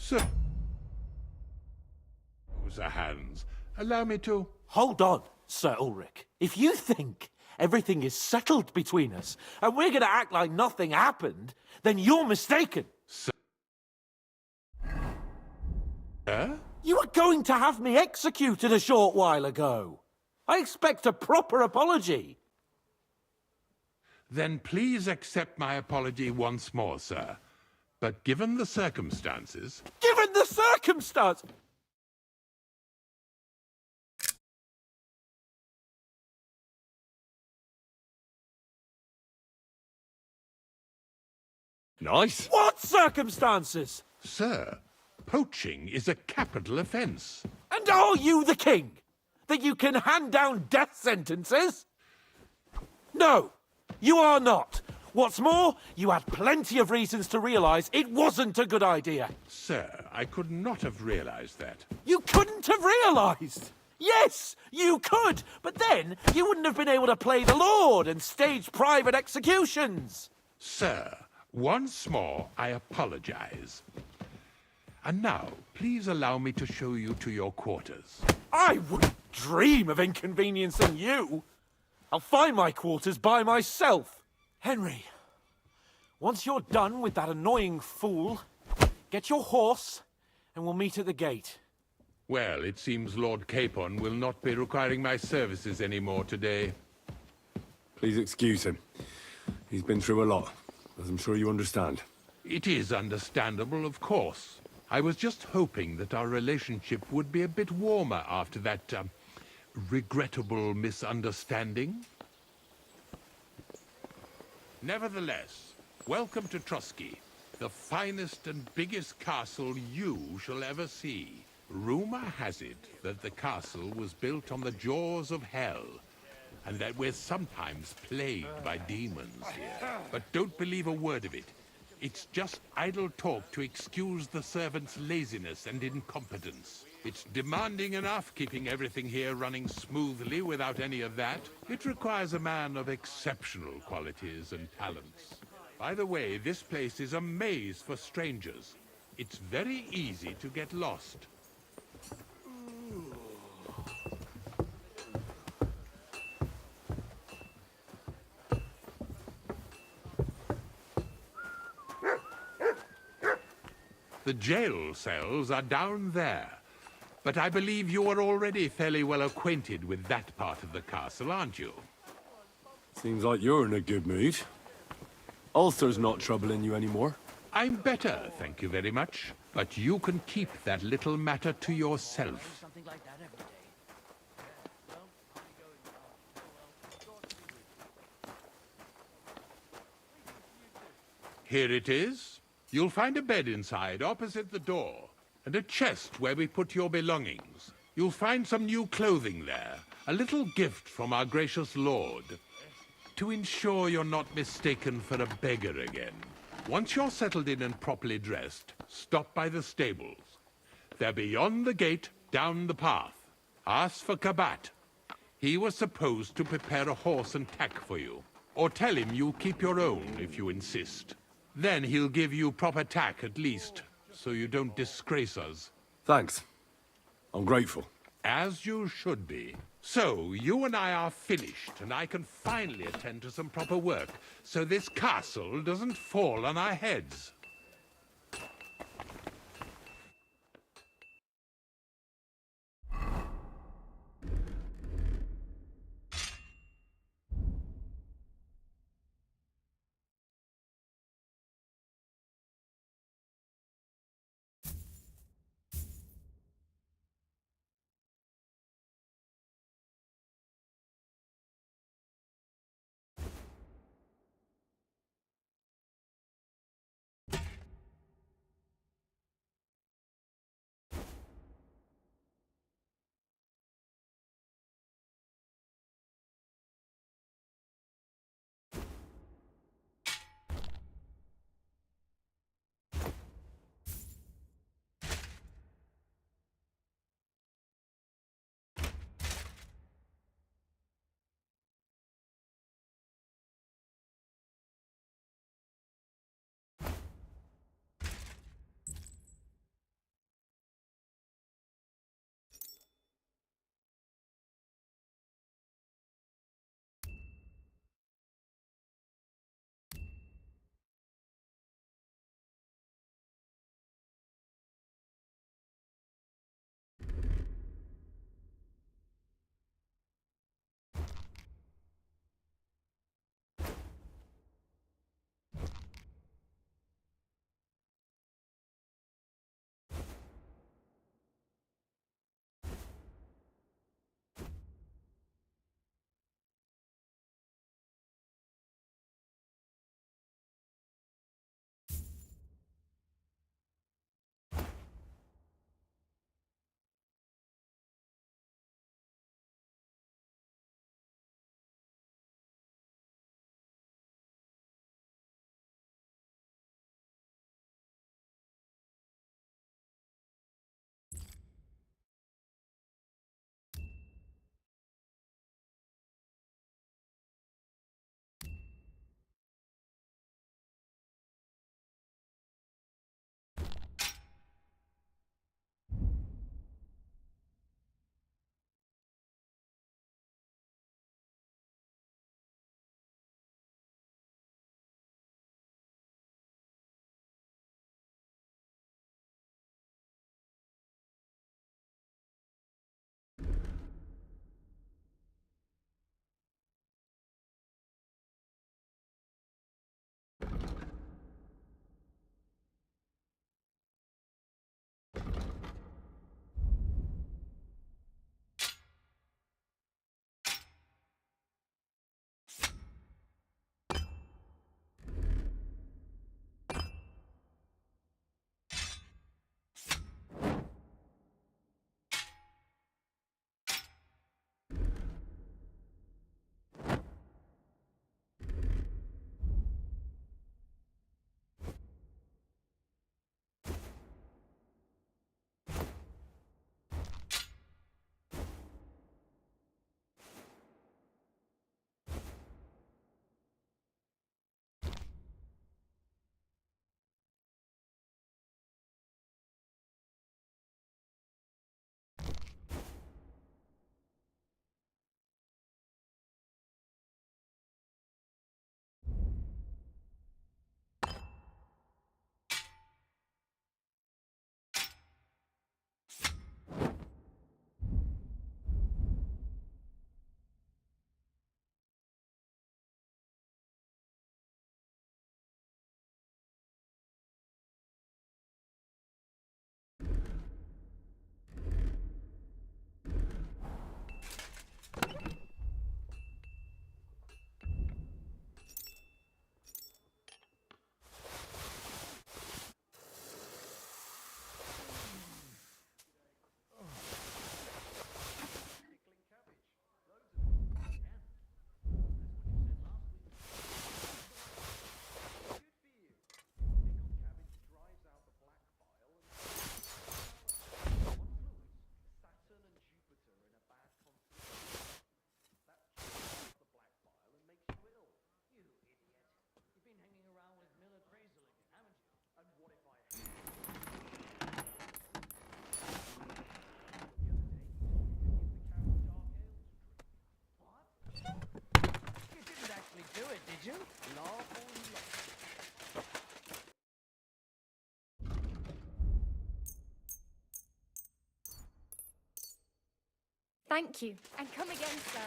Sir, Sir Hans, allow me to... Hold on, Sir Ulrich. If you think everything is settled between us, and we're going to act like nothing happened, then you're mistaken. Sir? You were going to have me executed a short while ago. I expect a proper apology. Then please accept my apology once more, sir. But given the circumstances... Given the circumstance... Nice. What circumstances? Sir, poaching is a capital offence. And are you the king? That you can hand down death sentences? No, you are not. What's more, you had plenty of reasons to realise it wasn't a good idea. Sir, I could not have realised that. You couldn't have realised! Yes, you could, but then you wouldn't have been able to play the Lord and stage private executions. Sir, once more, I apologise. And now, please allow me to show you to your quarters. I wouldn't dream of inconveniencing you. I'll find my quarters by myself. Henry, once you're done with that annoying fool, get your horse and we'll meet at the gate. Well, it seems Lord Capon will not be requiring my services anymore today. Please excuse him. He's been through a lot, as I'm sure you understand. It is understandable, of course. I was just hoping that our relationship would be a bit warmer after that, regrettable misunderstanding. Nevertheless, welcome to Trosky, the finest and biggest castle you shall ever see. Rumor has it that the castle was built on the jaws of hell, and that we're sometimes plagued by demons here. But don't believe a word of it. It's just idle talk to excuse the servants' laziness and incompetence. It's demanding enough keeping everything here running smoothly without any of that. It requires a man of exceptional qualities and talents. By the way, this place is a maze for strangers. It's very easy to get lost. The jail cells are down there. But I believe you are already fairly well acquainted with that part of the castle, aren't you? Seems like you're in a good mood. Ulster's not troubling you anymore. I'm better, thank you very much. But you can keep that little matter to yourself. Here it is. You'll find a bed inside, opposite the door, and a chest where we put your belongings. You'll find some new clothing there, a little gift from our gracious lord, to ensure you're not mistaken for a beggar again. Once you're settled in and properly dressed, stop by the stables. They're beyond the gate, down the path. Ask for Kabat. He was supposed to prepare a horse and tack for you. Or tell him you keep your own, if you insist. Then he'll give you proper tack at least, so you don't disgrace us. Thanks. I'm grateful. As you should be. So, you and I are finished, and I can finally attend to some proper work, so this castle doesn't fall on our heads. Thank you, and come again, sir.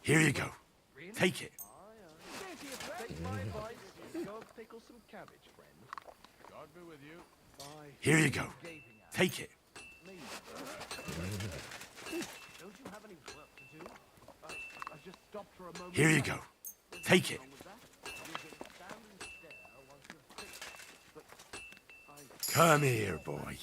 Here you go. Take it. Here you go. Take it. Here you go. Take it. Come here, boy.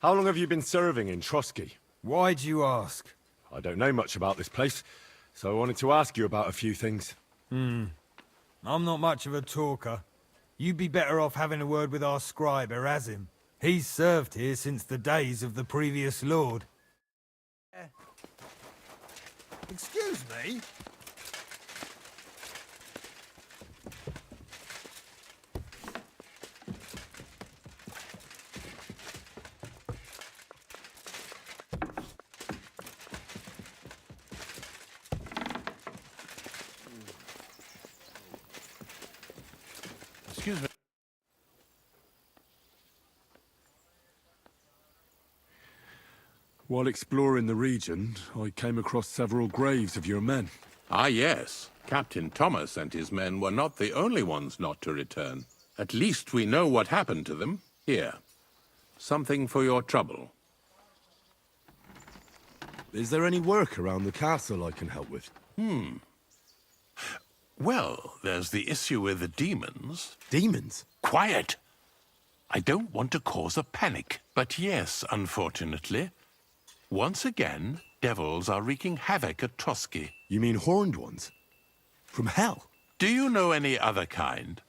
How long have you been serving in Trosky? Why'd you ask? I don't know much about this place, so I wanted to ask you about a few things. I'm not much of a talker. You'd be better off having a word with our scribe, Erasim. He's served here since the days of the previous lord. Excuse me? Excuse me. While exploring the region, I came across several graves of your men. Ah, yes. Captain Thomas and his men were not the only ones not to return. At least we know what happened to them. Here. Something for your trouble. Is there any work around the castle I can help with? Well, there's the issue with the demons. Demons? Quiet! I don't want to cause a panic. But yes, unfortunately, once again, devils are wreaking havoc at Trosky. You mean horned ones? From hell? Do you know any other kind?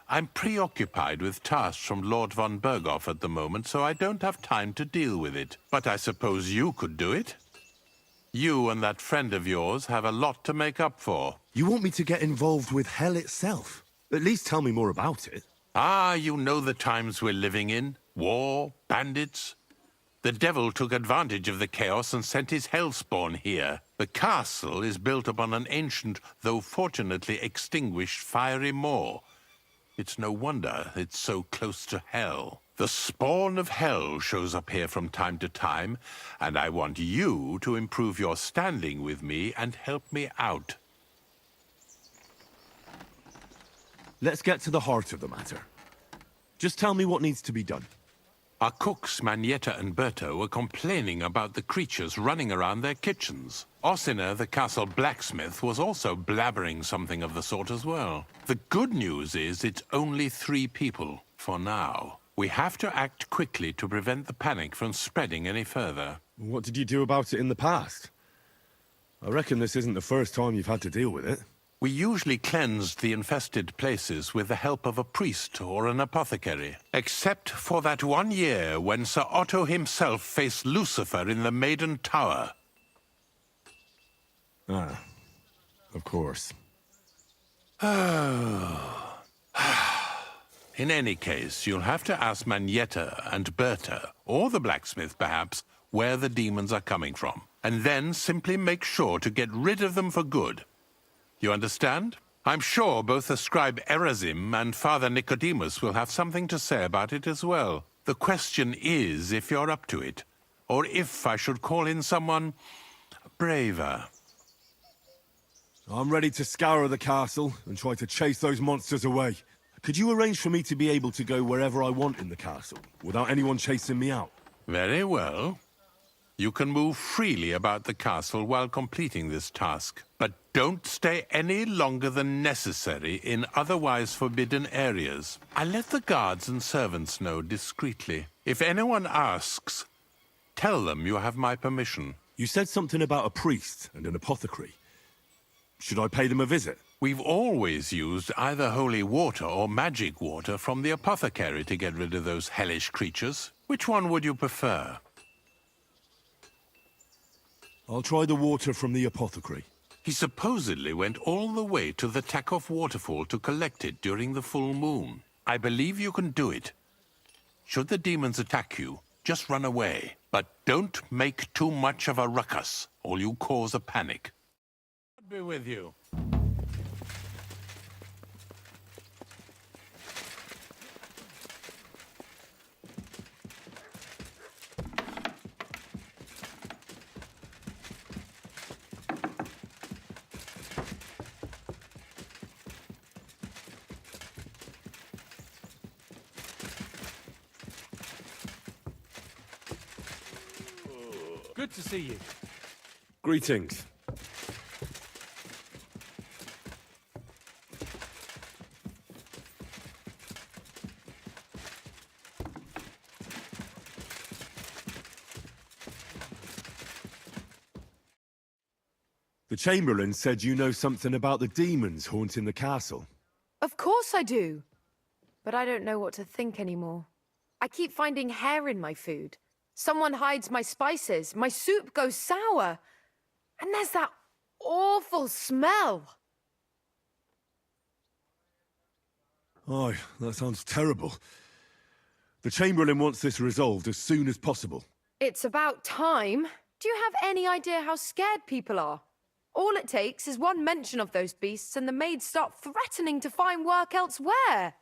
I'm preoccupied with tasks from Lord von Berghoff at the moment, so I don't have time to deal with it. But I suppose you could do it? You and that friend of yours have a lot to make up for. You want me to get involved with hell itself? At least tell me more about it. Ah, you know the times we're living in. War, bandits. The devil took advantage of the chaos and sent his hellspawn here. The castle is built upon an ancient, though fortunately extinguished, fiery moor. It's no wonder it's so close to hell. The spawn of hell shows up here from time to time, and I want you to improve your standing with me and help me out. Let's get to the heart of the matter. Just tell me what needs to be done. Our cooks, Manietta and Berta, were complaining about the creatures running around their kitchens. Ossina, the castle blacksmith, was also blabbering something of the sort as well. The good news is it's only 3 people, for now. We have to act quickly to prevent the panic from spreading any further. What did you do about it in the past? I reckon this isn't the first time you've had to deal with it. We usually cleansed the infested places with the help of a priest or an apothecary. Except for that one year when Sir Otto himself faced Lucifer in the Maiden Tower. Ah, of course. In any case, you'll have to ask Manietta and Berta, or the blacksmith perhaps, where the demons are coming from. And then simply make sure to get rid of them for good. You understand? I'm sure both the scribe Erazim and Father Nicodemus will have something to say about it as well. The question is if you're up to it, or if I should call in someone braver. I'm ready to scour the castle and try to chase those monsters away. Could you arrange for me to be able to go wherever I want in the castle, without anyone chasing me out? Very well. You can move freely about the castle while completing this task, but don't stay any longer than necessary in otherwise forbidden areas. I'll let the guards and servants know discreetly. If anyone asks, tell them you have my permission. You said something about a priest and an apothecary. Should I pay them a visit? We've always used either holy water or magic water from the apothecary to get rid of those hellish creatures. Which one would you prefer? I'll try the water from the apothecary. He supposedly went all the way to the Takoff waterfall to collect it during the full moon. I believe you can do it. Should the demons attack you, just run away. But don't make too much of a ruckus, or you'll cause a panic. God be with you. Good to see you. Greetings. The Chamberlain said you know something about the demons haunting the castle. Of course I do. But I don't know what to think anymore. I keep finding hair in my food. Someone hides my spices. My soup goes sour. And there's that awful smell. Oh, that sounds terrible. The Chamberlain wants this resolved as soon as possible. It's about time. Do you have any idea how scared people are? All it takes is one mention of those beasts and the maids start threatening to find work elsewhere.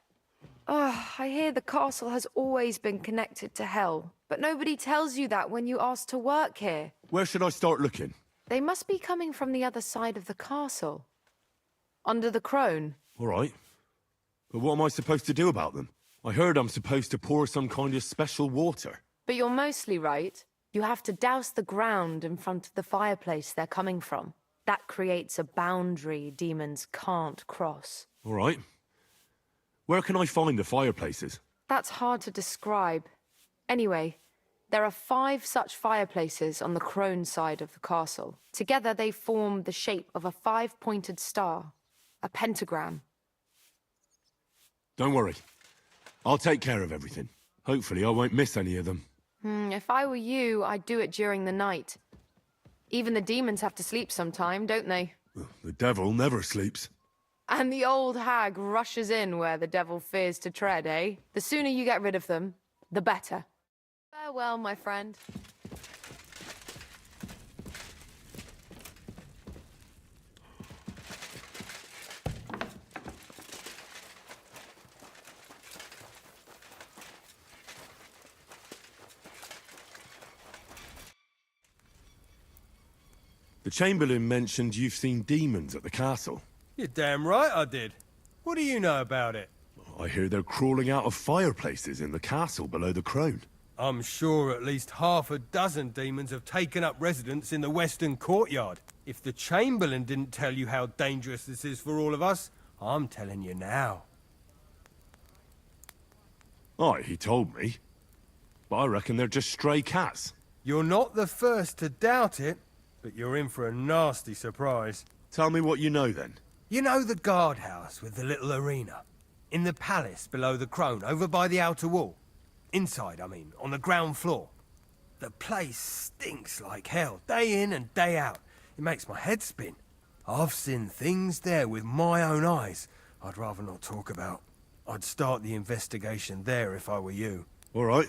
I hear the castle has always been connected to hell, but nobody tells you that when you ask to work here. Where should I start looking? They must be coming from the other side of the castle. Under the crone. All right. But what am I supposed to do about them? I heard I'm supposed to pour some kind of special water. But you're mostly right. You have to douse the ground in front of the fireplace they're coming from. That creates a boundary demons can't cross. All right. Where can I find the fireplaces? That's hard to describe. Anyway, there are 5 such fireplaces on the crone side of the castle. Together they form the shape of a 5-pointed star, a pentagram. Don't worry. I'll take care of everything. Hopefully I won't miss any of them. If I were you, I'd do it during the night. Even the demons have to sleep sometime, don't they? The devil never sleeps. And the old hag rushes in where the devil fears to tread, eh? The sooner you get rid of them, the better. Farewell, my friend. The Chamberlain mentioned you've seen demons at the castle. You're damn right I did. What do you know about it? I hear they're crawling out of fireplaces in the castle below the Crone. I'm sure at least half a dozen demons have taken up residence in the western courtyard. If the Chamberlain didn't tell you how dangerous this is for all of us, I'm telling you now. Aye, he told me. But I reckon they're just stray cats. You're not the first to doubt it, but you're in for a nasty surprise. Tell me what you know then. You know the guardhouse with the little arena? In the palace below the Crone, over by the outer wall? Inside, I mean, on the ground floor. The place stinks like hell, day in and day out. It makes my head spin. I've seen things there with my own eyes I'd rather not talk about. I'd start the investigation there if I were you. All right.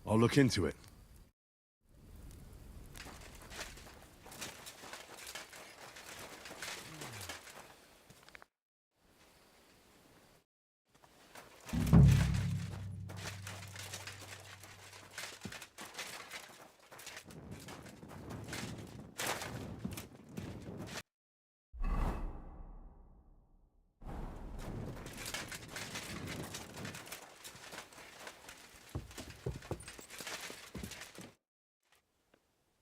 I'll look into it.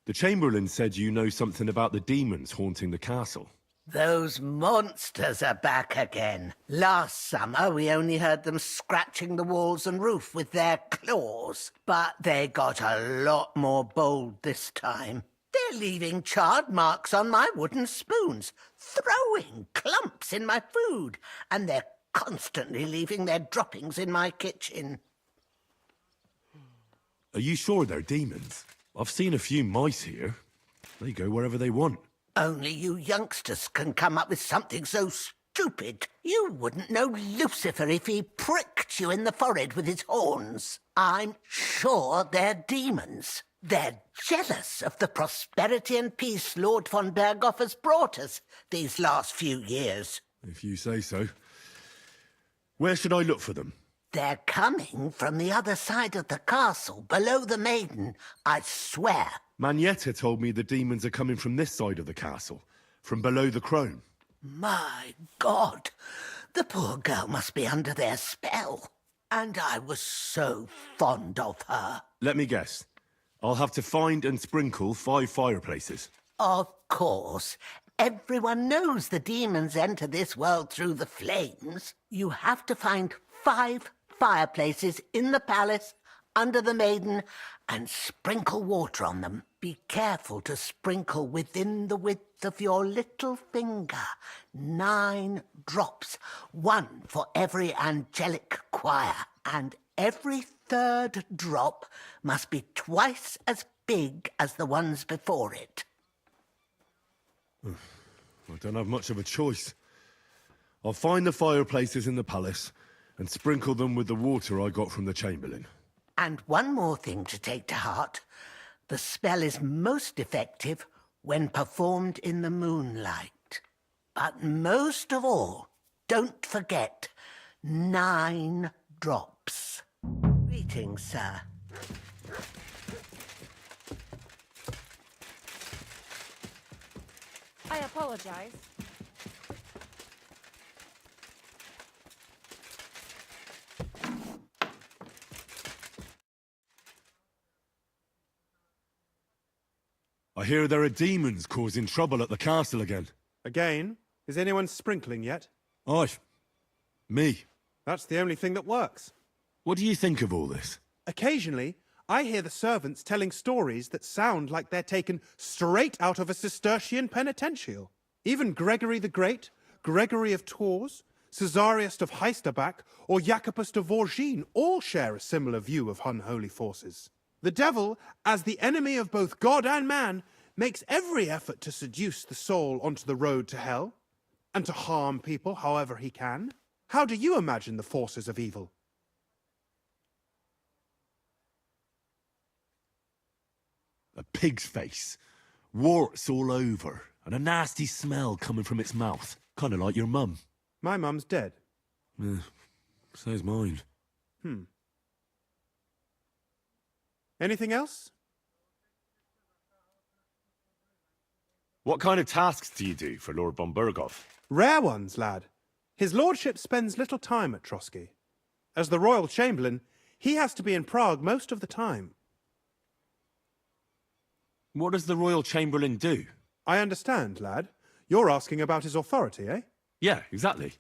The Chamberlain said you know something about the demons haunting the castle. Those monsters are back again. Last summer, we only heard them scratching the walls and roof with their claws. But they got a lot more bold this time. They're leaving charred marks on my wooden spoons, throwing clumps in my food, and they're constantly leaving their droppings in my kitchen. Are you sure they're demons? I've seen a few mice here. They go wherever they want. Only you youngsters can come up with something so stupid. You wouldn't know Lucifer if he pricked you in the forehead with his horns. I'm sure they're demons. They're jealous of the prosperity and peace Lord von Berghoff has brought us these last few years. If you say so. Where should I look for them? They're coming from the other side of the castle, below the Maiden, I swear. Manietta told me the demons are coming from this side of the castle, from below the Crone. My God, the poor girl must be under their spell. And I was so fond of her. Let me guess. I'll have to find and sprinkle 5 fireplaces. Of course. Everyone knows the demons enter this world through the flames. You have to find 5 fireplaces in the palace, under the Maiden, and sprinkle water on them. Be careful to sprinkle within the width of your little finger. 9 drops, 1 for every angelic choir, and every 3rd drop must be twice as big as the ones before it. I don't have much of a choice. I'll find the fireplaces in the palace and sprinkle them with the water I got from the Chamberlain. And one more thing to take to heart. The spell is most effective when performed in the moonlight. But most of all, don't forget 9 drops. Greetings, sir. I apologize. I hear there are demons causing trouble at the castle again. Again? Is anyone sprinkling yet? Aye. Me. That's the only thing that works. What do you think of all this? Occasionally, I hear the servants telling stories that sound like they're taken straight out of a Cistercian penitential. Even Gregory the Great, Gregory of Tours, Caesarius of Heisterbach, or Jacobus de Vorgine all share a similar view of unholy forces. The devil, as the enemy of both God and man, makes every effort to seduce the soul onto the road to hell, and to harm people however he can. How do you imagine the forces of evil? A pig's face, warts all over, and a nasty smell coming from its mouth. Kind of like your mum. My mum's dead. So's mine. Anything else? What kind of tasks do you do for Lord von Burgov? Rare ones, lad. His lordship spends little time at Trosky. As the royal chamberlain, he has to be in Prague most of the time. What does the royal chamberlain do? I understand, lad. You're asking about his authority, eh? Yeah, exactly.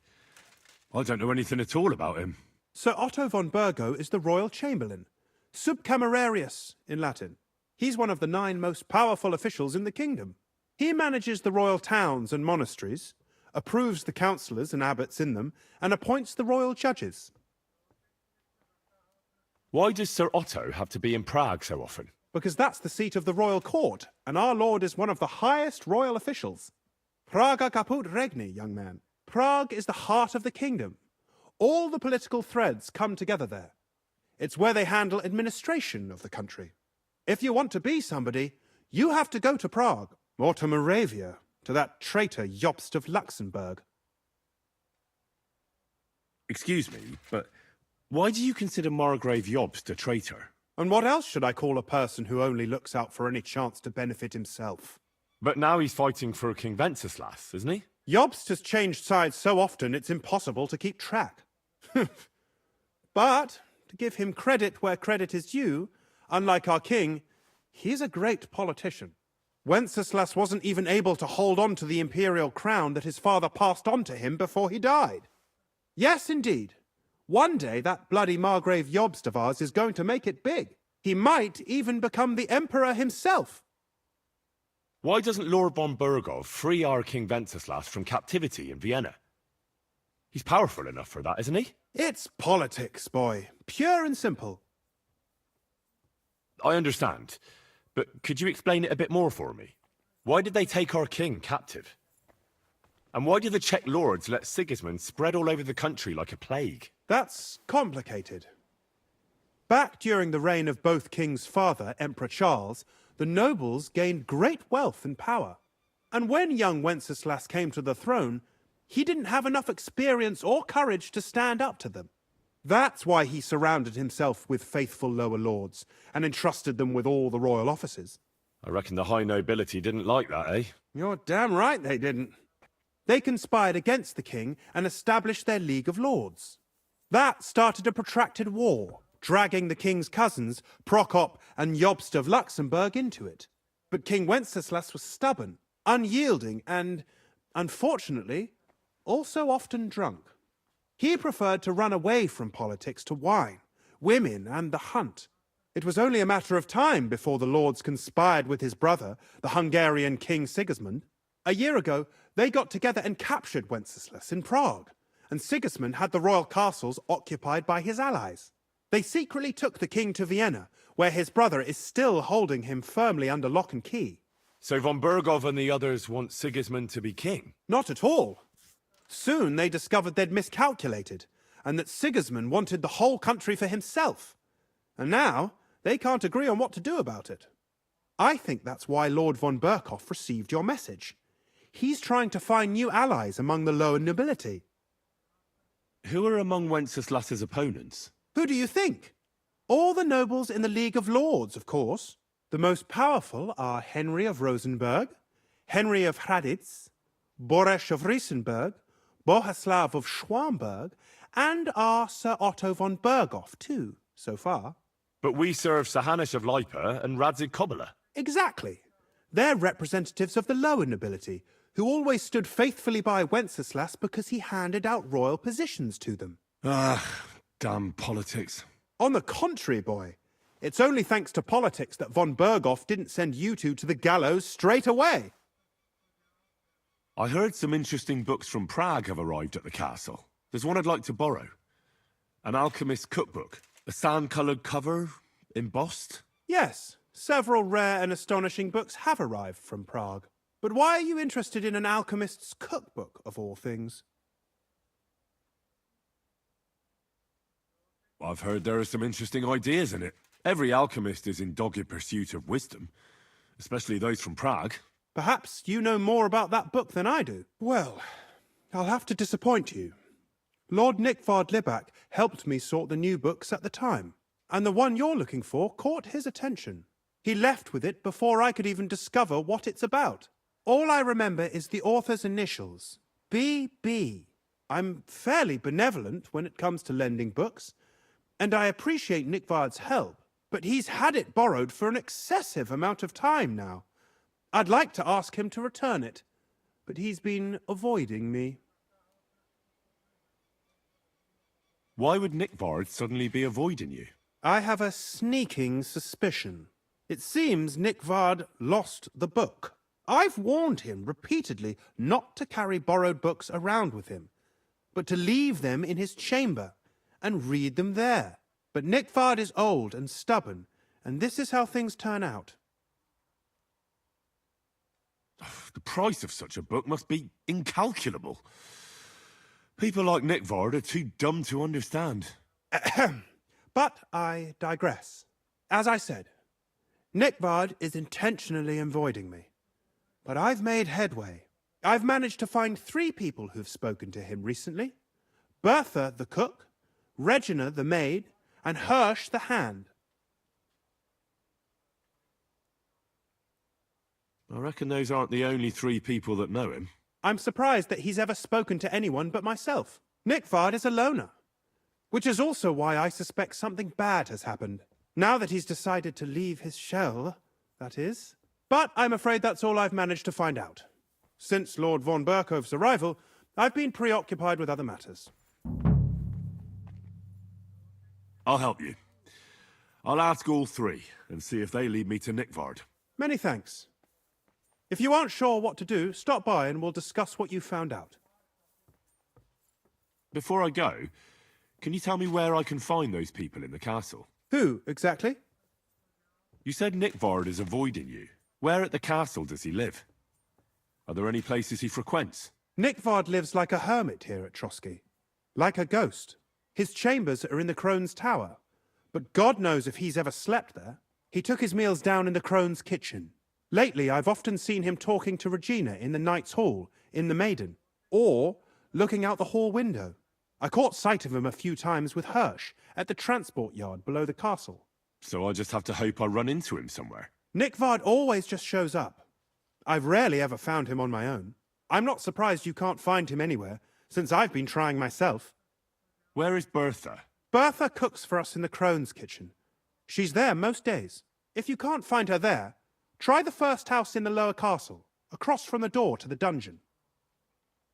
I don't know anything at all about him. Sir Otto von Burgo is the royal chamberlain, subcamerarius in Latin. He's one of the 9 most powerful officials in the kingdom. He manages the royal towns and monasteries, approves the councillors and abbots in them, and appoints the royal judges. Why does Sir Otto have to be in Prague so often? Because that's the seat of the royal court, and our lord is one of the highest royal officials. Praga caput regni, young man. Prague is the heart of the kingdom. All the political threads come together there. It's where they handle administration of the country. If you want to be somebody, you have to go to Prague, or to Moravia, to that traitor Jobst of Luxembourg. Excuse me, but why do you consider Margrave Jobst a traitor? And what else should I call a person who only looks out for any chance to benefit himself? But now he's fighting for King Wenceslas, isn't he? Jobst has changed sides so often it's impossible to keep track. But, to give him credit where credit is due, unlike our king, he's a great politician. Wenceslas wasn't even able to hold on to the imperial crown that his father passed on to him before he died. Yes, indeed. One day that bloody Margrave Jobst of ours is going to make it big. He might even become the emperor himself. Why doesn't Lord von Burgov free our King Wenceslas from captivity in Vienna? He's powerful enough for that, isn't he? It's politics, boy. Pure and simple. I understand, but could you explain it a bit more for me? Why did they take our king captive? And why did the Czech lords let Sigismund spread all over the country like a plague? That's complicated. Back during the reign of both King's father, Emperor Charles, the nobles gained great wealth and power. And when young Wenceslas came to the throne, he didn't have enough experience or courage to stand up to them. That's why he surrounded himself with faithful lower lords and entrusted them with all the royal offices. I reckon the high nobility didn't like that, eh? You're damn right they didn't. They conspired against the king and established their League of Lords. That started a protracted war, dragging the king's cousins, Prokop and Jobst of Luxembourg, into it. But King Wenceslas was stubborn, unyielding, and, unfortunately, also often drunk. He preferred to run away from politics to wine, women, and the hunt. It was only a matter of time before the lords conspired with his brother, the Hungarian King Sigismund. A year ago, they got together and captured Wenceslas in Prague, and Sigismund had the royal castles occupied by his allies. They secretly took the king to Vienna, where his brother is still holding him firmly under lock and key. So von Burgov and the others want Sigismund to be king? Not at all. Soon they discovered they'd miscalculated, and that Sigismund wanted the whole country for himself. And now, they can't agree on what to do about it. I think that's why Lord von Burkhoff received your message. He's trying to find new allies among the lower nobility. Who are among Wenceslas's opponents? Who do you think? All the nobles in the League of Lords, of course. The most powerful are Henry of Rosenberg, Henry of Hraditz, Boresh of Riesenberg, Bohuslav of Schwamberg, and our Sir Otto von Burghoff, too, so far. But we serve Sahanish of Lipa and Radzig Kobyla. Exactly. They're representatives of the lower nobility, who always stood faithfully by Wenceslas because he handed out royal positions to them. Ah, damn politics. On the contrary, boy. It's only thanks to politics that von Burghoff didn't send you two to the gallows straight away. I heard some interesting books from Prague have arrived at the castle. There's one I'd like to borrow. An alchemist's cookbook. A sand-coloured cover, embossed. Yes, several rare and astonishing books have arrived from Prague. But why are you interested in an alchemist's cookbook, of all things? I've heard there are some interesting ideas in it. Every alchemist is in dogged pursuit of wisdom, especially those from Prague. Perhaps you know more about that book than I do. Well, I'll have to disappoint you. Lord Nickvard Libak helped me sort the new books at the time, and the one you're looking for caught his attention. He left with it before I could even discover what it's about. All I remember is the author's initials. B.B. I'm fairly benevolent when it comes to lending books, and I appreciate Nickvard's help, but he's had it borrowed for an excessive amount of time now. I'd like to ask him to return it, but he's been avoiding me. Why would Nickvard suddenly be avoiding you? I have a sneaking suspicion. It seems Nickvard lost the book. I've warned him repeatedly not to carry borrowed books around with him, but to leave them in his chamber and read them there. But Nickvard is old and stubborn, and this is how things turn out. The price of such a book must be incalculable. People like Nickvard are too dumb to understand. But I digress. As I said, Nickvard is intentionally avoiding me. But I've made headway. I've managed to find 3 people who've spoken to him recently. Bertha, the cook, Regina, the maid, and Hirsch, the hand. I reckon those aren't the only 3 people that know him. I'm surprised that he's ever spoken to anyone but myself. Nickvard is a loner, which is also why I suspect something bad has happened. Now that he's decided to leave his shell, that is. But I'm afraid that's all I've managed to find out. Since Lord von Berkhove's arrival, I've been preoccupied with other matters. I'll help you. I'll ask all 3 and see if they lead me to Nickvard. Many thanks. If you aren't sure what to do, stop by and we'll discuss what you found out. Before I go, can you tell me where I can find those people in the castle? Who, exactly? You said Nickvard is avoiding you. Where at the castle does he live? Are there any places he frequents? Nickvard lives like a hermit here at Trosky. Like a ghost. His chambers are in the Crone's Tower. But God knows if he's ever slept there. He took his meals down in the Crone's kitchen. Lately, I've often seen him talking to Regina in the Knight's Hall, in the Maiden, or looking out the hall window. I caught sight of him a few times with Hirsch at the transport yard below the castle. So I just have to hope I run into him somewhere. Nickvard always just shows up. I've rarely ever found him on my own. I'm not surprised you can't find him anywhere, since I've been trying myself. Where is Bertha? Bertha cooks for us in the Crone's kitchen. She's there most days. If you can't find her there, try the first house in the lower castle, across from the door to the dungeon.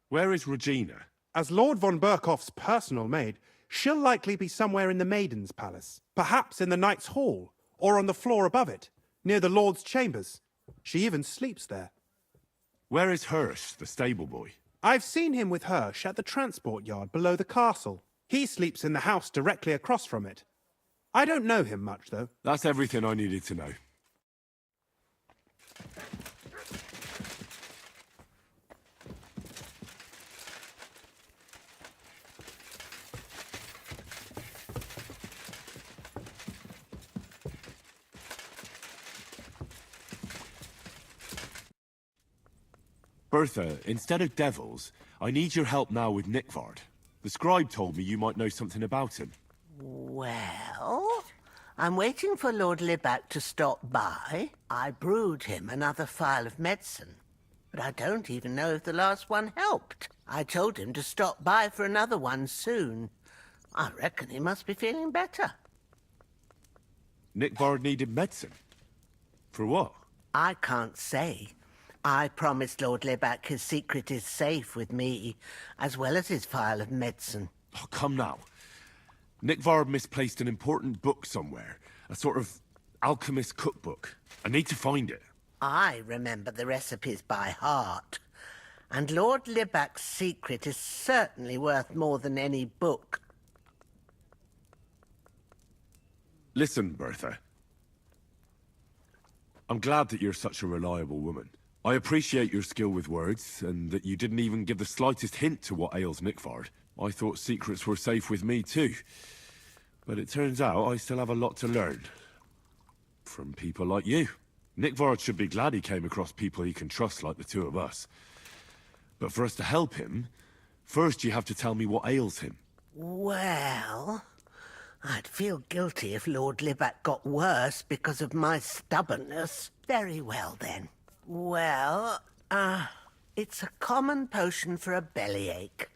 Where is Regina? As Lord von Berkhoff's personal maid, she'll likely be somewhere in the Maiden's Palace, perhaps in the Knight's Hall, or on the floor above it, near the Lord's chambers. She even sleeps there. Where is Hirsch, the stable boy? I've seen him with Hirsch at the transport yard below the castle. He sleeps in the house directly across from it. I don't know him much, though. That's everything I needed to know. Bertha, instead of devils, I need your help now with Nickvard. The scribe told me you might know something about him. Well, I'm waiting for Lord Libac to stop by. I brewed him another phial of medicine, but I don't even know if the last one helped. I told him to stop by for another one soon. I reckon he must be feeling better. Nickvard needed medicine? For what? I can't say. I promised Lord Libac his secret is safe with me, as well as his phial of medicine. Oh, come now. Nickvard misplaced an important book somewhere. A sort of alchemist cookbook. I need to find it. I remember the recipes by heart. And Lord Libac's secret is certainly worth more than any book. Listen, Bertha. I'm glad that you're such a reliable woman. I appreciate your skill with words, and that you didn't even give the slightest hint to what ails Nickvard. I thought secrets were safe with me too. But it turns out I still have a lot to learn. From people like you. Nickvard should be glad he came across people he can trust like the 2 of us. But for us to help him, first you have to tell me what ails him. Well, I'd feel guilty if Lord Libac got worse because of my stubbornness. Very well then. Well, It's a common potion for a bellyache.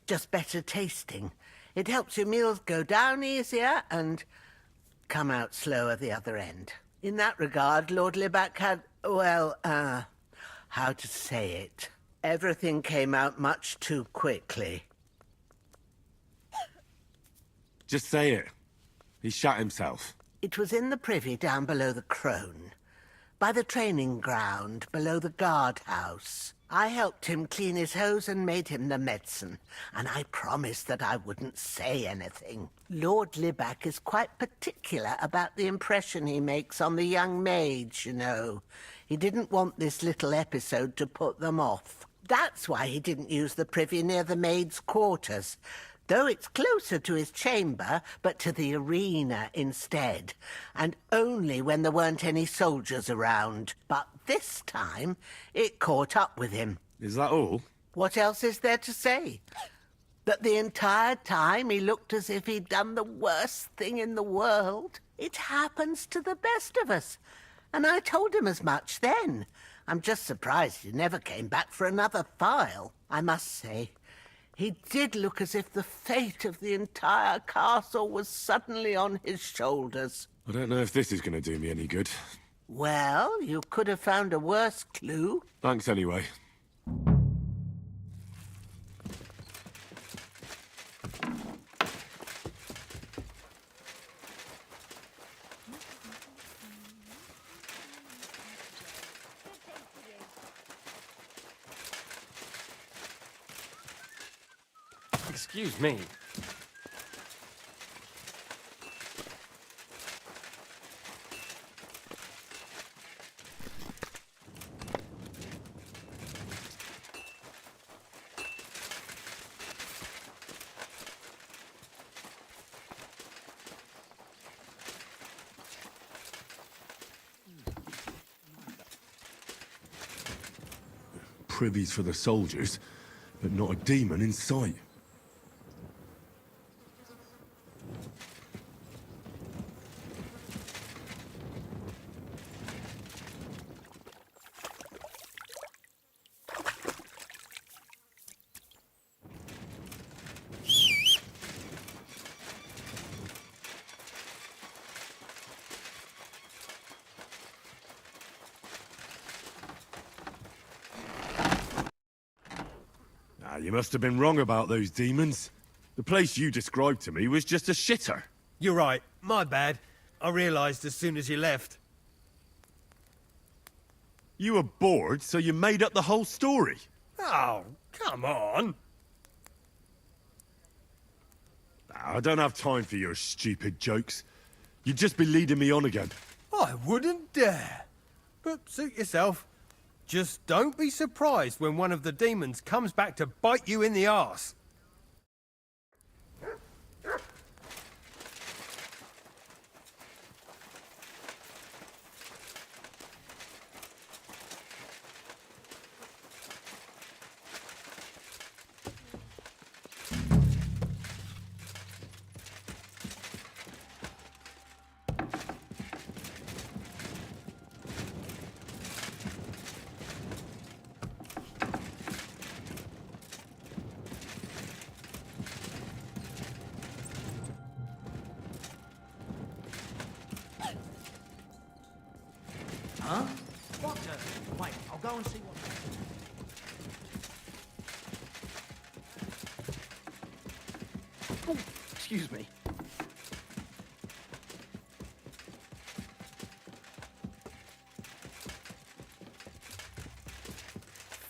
Just better tasting. It helps your meals go down easier and come out slower the other end. In that regard, Lord Libac had, well, how to say it? Everything came out much too quickly. Just say it. He shot himself. It was in the privy down below the Crone, by the training ground below the guardhouse. I helped him clean his hose and made him the medicine, and I promised that I wouldn't say anything. Lord Libac is quite particular about the impression he makes on the young maids, you know. He didn't want this little episode to put them off. That's why he didn't use the privy near the maids' quarters, though it's closer to his chamber, but to the arena instead, and only when there weren't any soldiers around. But this time, it caught up with him. Is that all? What else is there to say? That the entire time he looked as if he'd done the worst thing in the world. It happens to the best of us, and I told him as much then. I'm just surprised he never came back for another file. I must say, he did look as if the fate of the entire castle was suddenly on his shoulders. I don't know if this is going to do me any good. Well, you could have found a worse clue. Thanks anyway. Excuse me. Privies for the soldiers, but not a demon in sight. You must have been wrong about those demons. The place you described to me was just a shitter. You're right. My bad. I realised as soon as you left. You were bored, so you made up the whole story. Oh, come on. I don't have time for your stupid jokes. You'd just be leading me on again. I wouldn't dare. But suit yourself. Just don't be surprised when one of the demons comes back to bite you in the arse. Huh? What the? Wait, I'll go and see what... Oh, excuse me.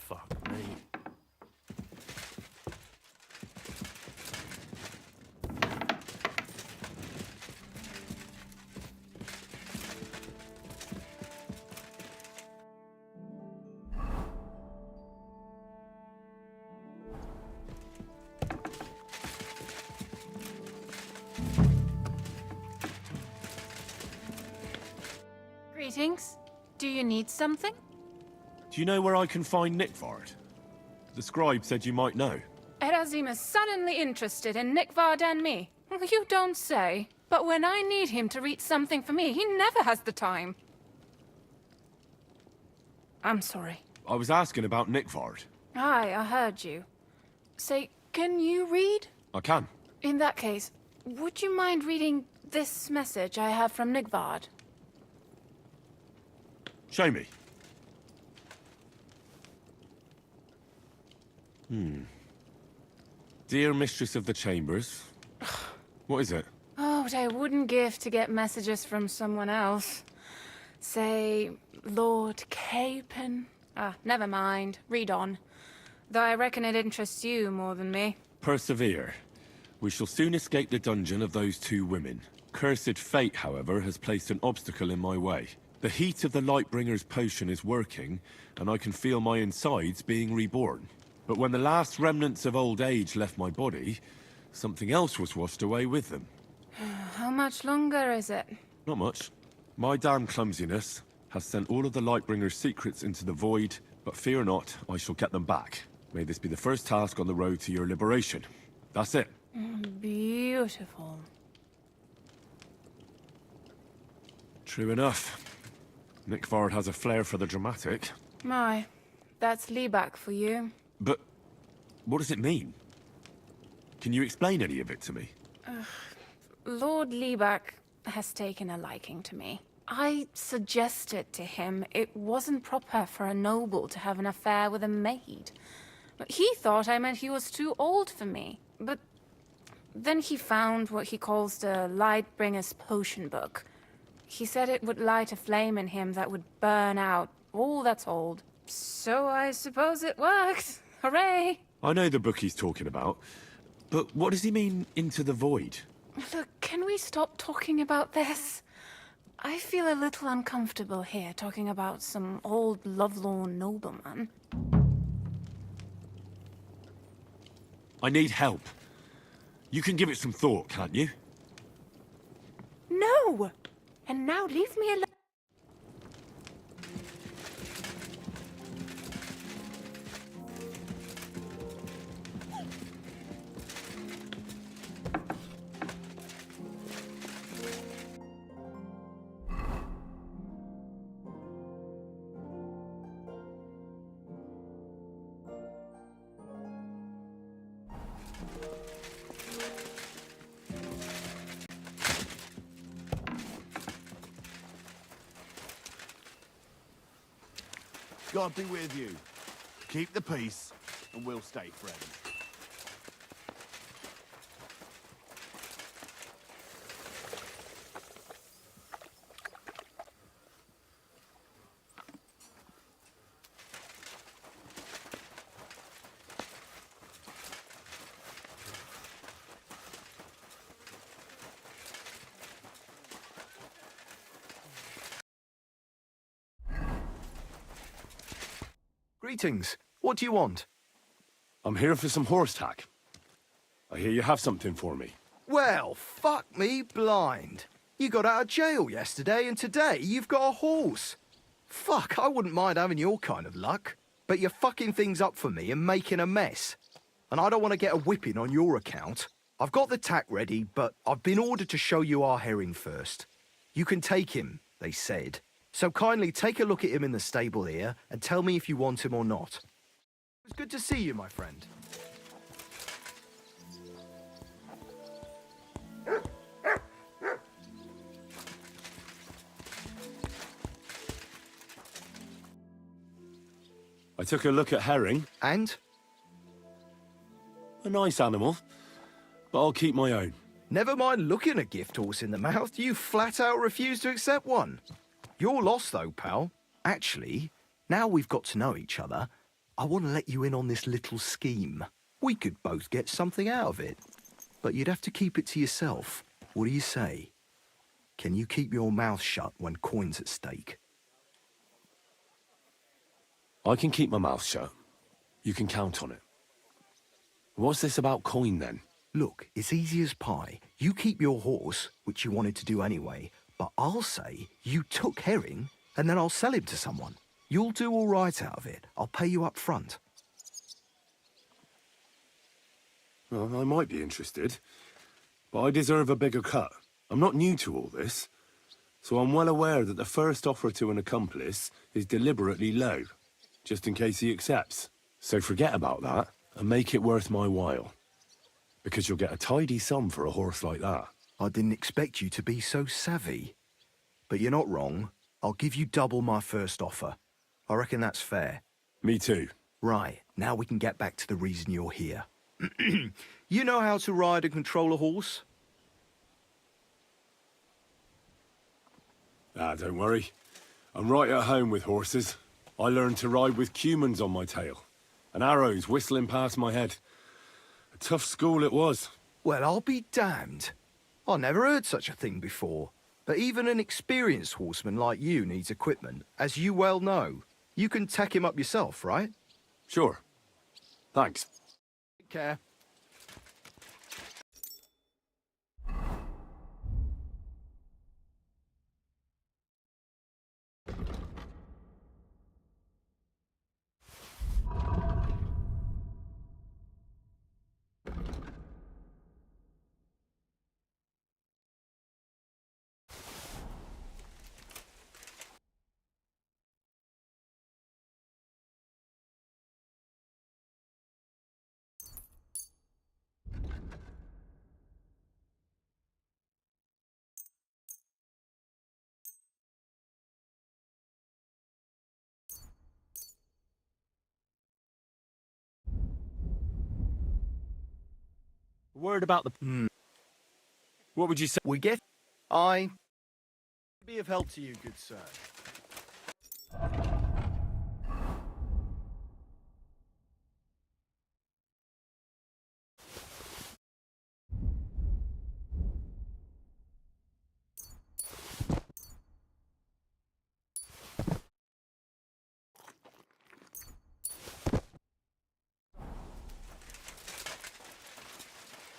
Fuck me. Greetings. Do you need something? Do you know where I can find Nickvard? The scribe said you might know. Erazim is suddenly interested in Nickvard and me. You don't say. But when I need him to read something for me, he never has the time. I'm sorry. I was asking about Nickvard. Aye, I heard you. Say, can you read? I can. In that case, would you mind reading this message I have from Nickvard? Show me. Dear Mistress of the Chambers. What is it? Oh, what I wouldn't give to get messages from someone else. Say, Lord Capon. Never mind. Read on. Though I reckon it interests you more than me. Persevere. We shall soon escape the dungeon of those two women. Cursed fate, however, has placed an obstacle in my way. The heat of the Lightbringer's potion is working, and I can feel my insides being reborn. But when the last remnants of old age left my body, something else was washed away with them. How much longer is it? Not much. My damn clumsiness has sent all of the Lightbringer's secrets into the void, but fear not, I shall get them back. May this be the first task on the road to your liberation. That's it. Beautiful. True enough. Nickvard has a flair for the dramatic. My, that's Liebach for you. But what does it mean? Can you explain any of it to me? Lord Liebach has taken a liking to me. I suggested to him it wasn't proper for a noble to have an affair with a maid. But he thought I meant he was too old for me. But then he found what he calls the Lightbringer's potion book. He said it would light a flame in him that would burn out all that's old. So I suppose it worked. Hooray! I know the book he's talking about, but what does he mean, into the void? Look, can we stop talking about this? I feel a little uncomfortable here, talking about some old lovelorn nobleman. I need help. You can give it some thought, can't you? No! And now leave me alone. God be with you. Keep the peace, and we'll stay friends. Greetings. What do you want? I'm here for some horse tack. I hear you have something for me. Well, fuck me blind. You got out of jail yesterday, and today you've got a horse. Fuck, I wouldn't mind having your kind of luck. But you're fucking things up for me and making a mess. And I don't want to get a whipping on your account. I've got the tack ready, but I've been ordered to show you our herring first. You can take him, they said. So kindly take a look at him in the stable here and tell me if you want him or not. It's good to see you, my friend. I took a look at herring. And? A nice animal, but I'll keep my own. Never mind looking a gift horse in the mouth, you flat out refuse to accept one. You're lost though, pal. Actually, now we've got to know each other, I want to let you in on this little scheme. We could both get something out of it. But you'd have to keep it to yourself. What do you say? Can you keep your mouth shut when coin's at stake? I can keep my mouth shut. You can count on it. What's this about coin, then? Look, it's easy as pie. You keep your horse, which you wanted to do anyway, but I'll say you took herring, and then I'll sell him to someone. You'll do all right out of it. I'll pay you up front. Well, I might be interested, but I deserve a bigger cut. I'm not new to all this, so I'm well aware that the first offer to an accomplice is deliberately low. just in case he accepts. So forget about that, and make it worth my while. Because you'll get a tidy sum for a horse like that. I didn't expect you to be so savvy. But you're not wrong. I'll give you double my first offer. I reckon that's fair. Me too. Right, now we can get back to the reason you're here. You know how to ride and control a horse? Don't worry. I'm right at home with horses. I learned to ride with cumans on my tail, and arrows whistling past my head. A tough school it was. Well, I'll be damned. I never heard such a thing before. But even an experienced horseman like you needs equipment, as you well know. You can tack him up yourself, right? Sure. Thanks. Take care. Word about the... What would you say? We get... I... be of help to you, good sir.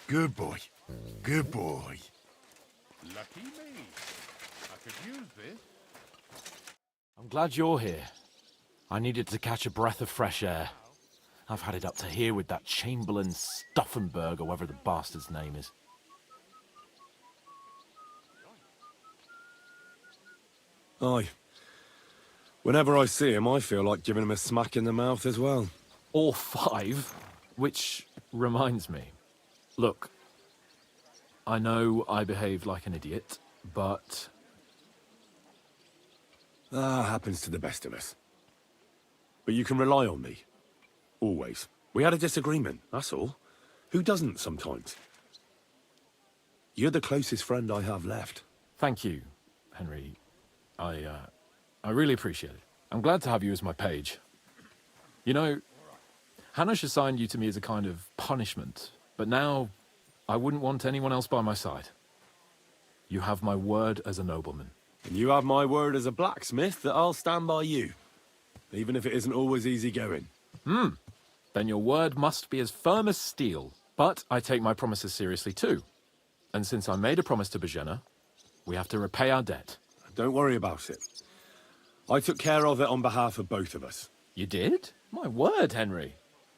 Good boy. Good boy. Lucky me. I could use this. I'm glad you're here. I needed to catch a breath of fresh air. I've had it up to here with that Chamberlain Stuffenberg, or whatever the bastard's name is. Aye. Whenever I see him, I feel like giving him a smack in the mouth as well. Or 5, which reminds me. Look, I know I behaved like an idiot, but... happens to the best of us. But you can rely on me. Always. We had a disagreement, that's all. Who doesn't sometimes? You're the closest friend I have left. Thank you, Henry. I really appreciate it. I'm glad to have you as my page. You know, Hanish assigned you to me as a kind of punishment, but now I wouldn't want anyone else by my side. You have my word as a nobleman. And you have my word as a blacksmith that I'll stand by you. Even if it isn't always easy going. Then your word must be as firm as steel. But I take my promises seriously too. And since I made a promise to Bajena, we have to repay our debt. Don't worry about it. I took care of it on behalf of both of us. You did? My word, Henry.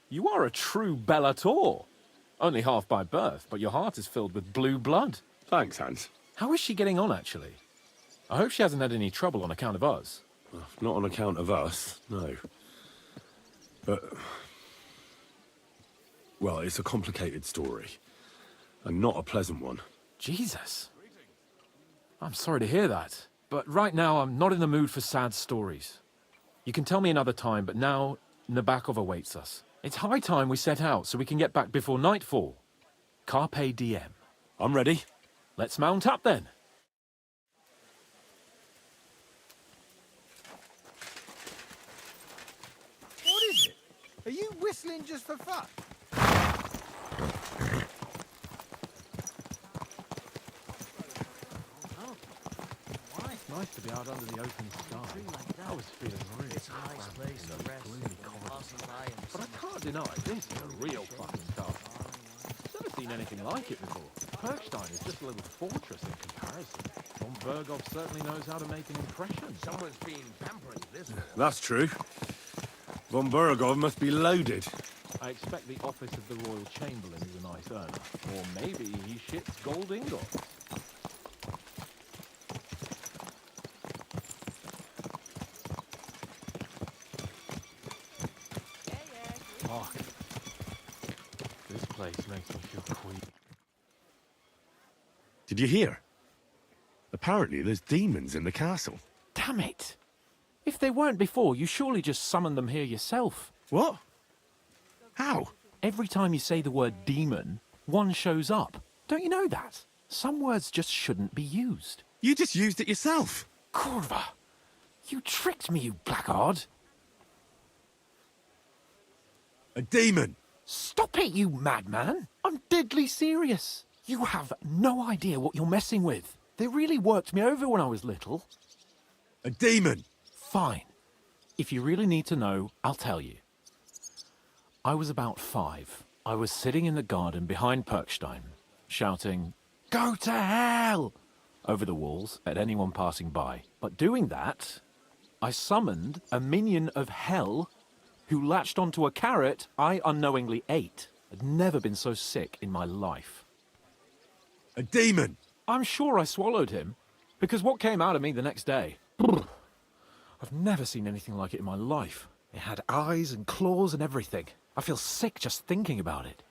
You are a true bellator. Only half by birth, but your heart is filled with blue blood. Thanks, Hans. How is she getting on, actually? I hope she hasn't had any trouble on account of us. Well, not on account of us, no. But... well, it's a complicated story. And not a pleasant one. Jesus. I'm sorry to hear that. But right now, I'm not in the mood for sad stories. You can tell me another time, but now Nabokov awaits us. It's high time we set out so we can get back before nightfall. Carpe diem. I'm ready. Let's mount up then. What is it? Are you whistling just for fun? It's nice to be out under the open sky. I was feeling really cramped in those gloomy corridors. But I can't deny, this is a real fucking castle. I've never seen anything like it before. Perkstein is just a little fortress in comparison. Von Berghoff certainly knows how to make an impression. Someone's been pampering this one. That's true. Von Berghoff must be loaded. I expect the office of the Royal Chamberlain is a nice earner. Or maybe he shits gold ingots. Did you hear? Apparently there's demons in the castle. Damn it! If they weren't before, you surely just summoned them here yourself. What? How? Every time you say the word demon, one shows up. Don't you know that? Some words just shouldn't be used. You just used it yourself. Corva! You tricked me, you blackguard! A demon! Stop it, you madman! I'm deadly serious. You have no idea what you're messing with. They really worked me over when I was little. A demon! Fine. If you really need to know, I'll tell you. I was about 5. I was sitting in the garden behind Perkstein, shouting, "Go to hell!" over the walls at anyone passing by. But doing that, I summoned a minion of hell who latched onto a carrot I unknowingly ate. I'd never been so sick in my life. A demon! I'm sure I swallowed him, because what came out of me the next day... I've never seen anything like it in my life. It had eyes and claws and everything. I feel sick just thinking about it.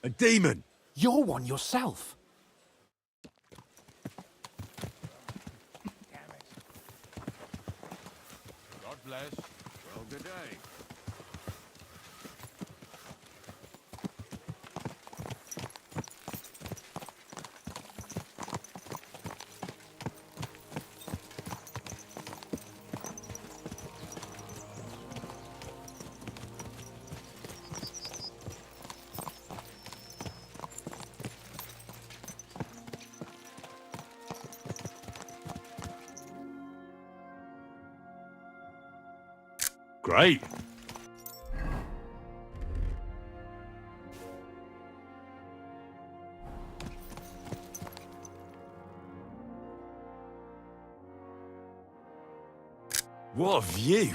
A demon! You're one yourself. God bless. Well, good day. Great. What a view.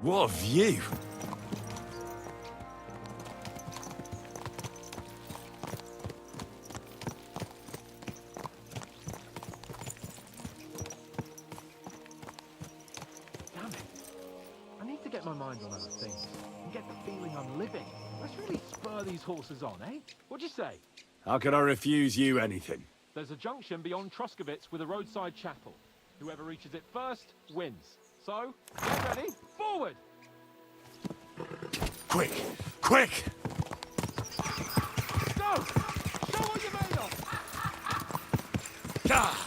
What a view. My mind on other things and get the feeling I'm living. Let's really spur these horses on, eh? What'd you say? How can I refuse you anything? There's a junction beyond Troskovitz with a roadside chapel. Whoever reaches it first wins. So, get ready, forward! Quick! Quick! Go! Show what you're made of! Ah! Go!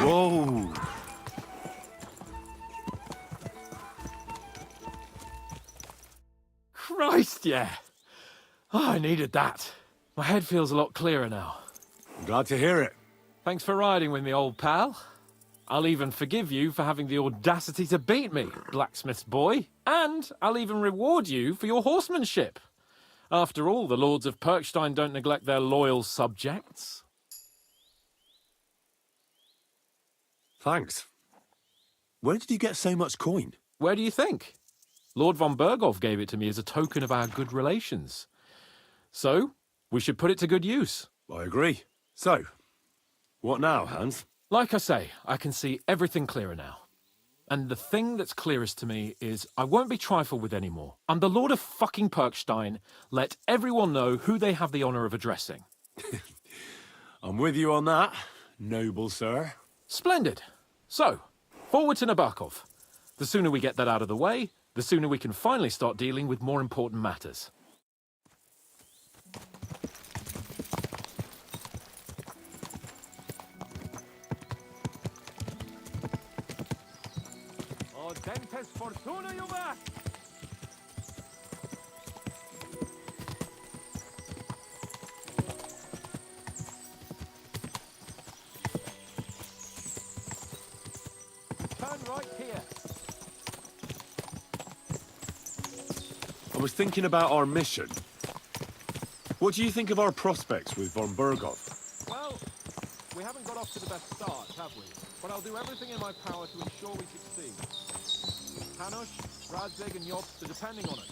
Whoa! Christ, yeah! Oh, I needed that. My head feels a lot clearer now. I'm glad to hear it. Thanks for riding with me, old pal. I'll even forgive you for having the audacity to beat me, blacksmith's boy. And I'll even reward you for your horsemanship. After all, the lords of Perkstein don't neglect their loyal subjects. Thanks. Where did you get so much coin? Where do you think? Lord von Berghoff gave it to me as a token of our good relations. So, we should put it to good use. I agree. So, what now, Hans? Like I say, I can see everything clearer now. And the thing that's clearest to me is I won't be trifled with anymore. I'm the Lord of fucking Perkstein. Let everyone know who they have the honour of addressing. I'm with you on that, noble sir. Splendid. So, forward to Nabokov. The sooner we get that out of the way, the sooner we can finally start dealing with more important matters. Dentes fortuna, Juve! Turn right here. I was thinking about our mission. What do you think of our prospects with von Bergov? Well, we haven't got off to the best start, have we? But I'll do everything in my power to ensure we succeed. Hanush, Radzig and Jobst are depending on it.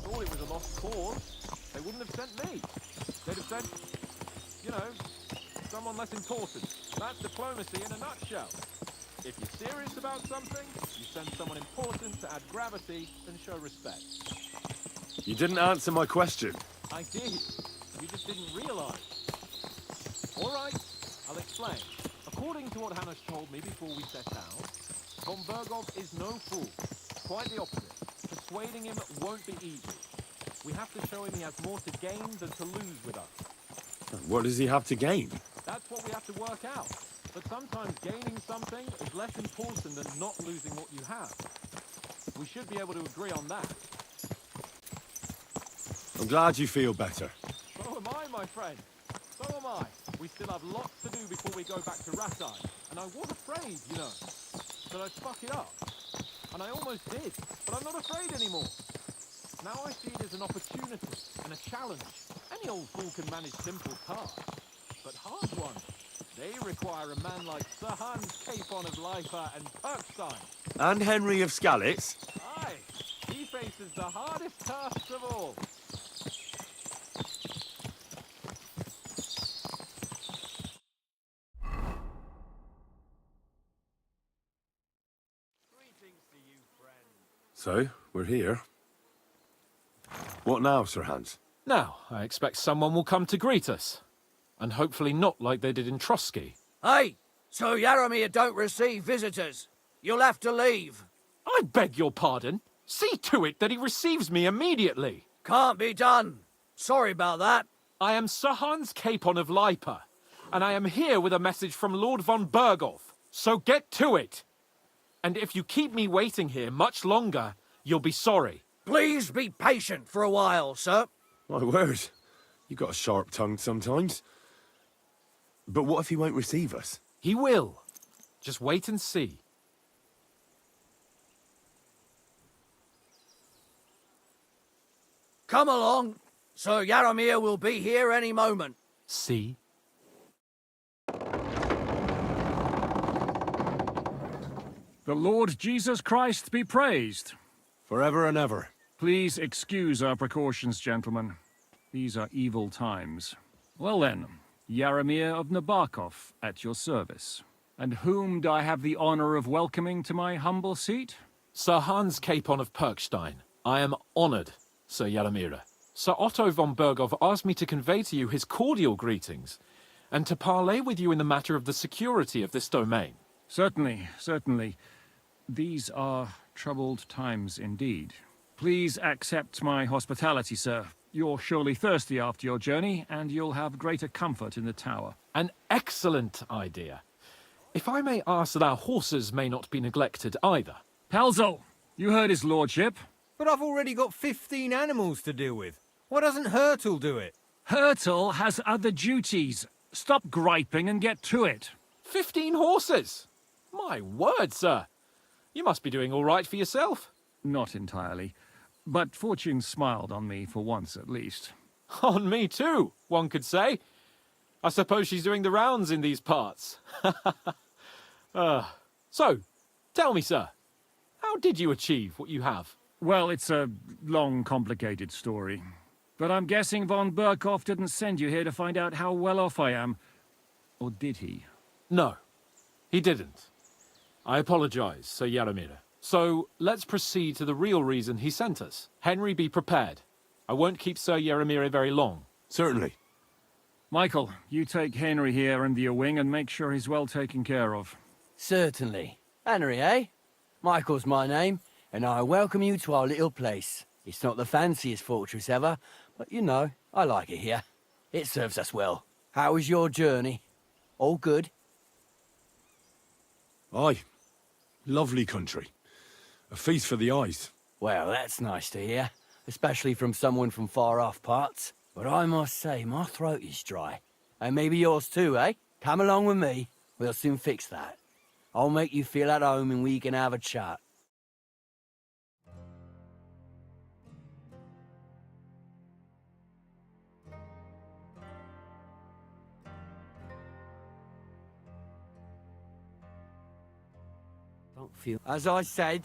Thought it was a lost cause. They wouldn't have sent me. They'd have sent, you know, someone less important. That's diplomacy in a nutshell. If you're serious about something, you send someone important to add gravity and show respect. You didn't answer my question. I did. You just didn't realize. All right, I'll explain. According to what Hanush told me before we set out, von Bergov is no fool. Quite the opposite. Persuading him won't be easy. We have to show him he has more to gain than to lose with us. What does he have to gain? That's what we have to work out. But sometimes gaining something is less important than not losing what you have. We should be able to agree on that. I'm glad you feel better. So am I, my friend. So am I. We still have lots to do before we go back to Ratai. And I was afraid, you know, that I'd fuck it up. And I almost did. But I'm not afraid anymore. Now I see it as an opportunity and a challenge. Any old fool can manage simple tasks. But hard ones, they require a man like Sir Hans Capon of Leipa and Perkstein. And Henry of Skalitz? Aye, he faces the hardest tasks of all. Greetings to you, friend. So, we're here. What now, Sir Hans? Now, I expect someone will come to greet us. And hopefully not like they did in Trosky. Hey, so Yaramir don't receive visitors. You'll have to leave. I beg your pardon. See to it that he receives me immediately. Can't be done. Sorry about that. I am Sir Hans Capon of Leipa, and I am here with a message from Lord von Bergov. So get to it. And if you keep me waiting here much longer, you'll be sorry. Please be patient for a while, sir. My word. You got a sharp tongue sometimes. But what if he won't receive us? He will. Just wait and see. Come along. Sir Yaramir will be here any moment. See? The Lord Jesus Christ be praised. Forever and ever. Please excuse our precautions, gentlemen. These are evil times. Well then, Yaramir of Nabokov at your service. And whom do I have the honor of welcoming to my humble seat? Sir Hans Capon of Perkstein. I am honored, Sir Yaramir. Sir Otto von Bergov asked me to convey to you his cordial greetings, and to parley with you in the matter of the security of this domain. Certainly, certainly. These are troubled times indeed. Please accept my hospitality, sir. You're surely thirsty after your journey, and you'll have greater comfort in the tower. An excellent idea. If I may ask that our horses may not be neglected either. Pelzel, you heard his lordship. But I've already got 15 animals to deal with. Why doesn't Hurtle do it? Hurtle has other duties. Stop griping and get to it. 15 horses? My word, sir. You must be doing all right for yourself. Not entirely. But fortune smiled on me for once at least. On me too, one could say. I suppose she's doing the rounds in these parts. So, tell me, sir, how did you achieve what you have? Well, it's a long, complicated story. But I'm guessing von Burkhoff didn't send you here to find out how well off I am. Or did he? No, he didn't. I apologize, Sir Yaramir. So, let's proceed to the real reason he sent us. Henry, be prepared. I won't keep Sir Yaramir very long. Certainly. Michael, you take Henry here under your wing and make sure he's well taken care of. Certainly. Henry, eh? Michael's my name, and I welcome you to our little place. It's not the fanciest fortress ever, but you know, I like it here. It serves us well. How was your journey? All good? Aye. Lovely country. A feast for the eyes. Well, that's nice to hear, especially from someone from far-off parts. But I must say, my throat is dry. And maybe yours too, eh? Come along with me. We'll soon fix that. I'll make you feel at home and we can have a chat. Don't feel... As I said,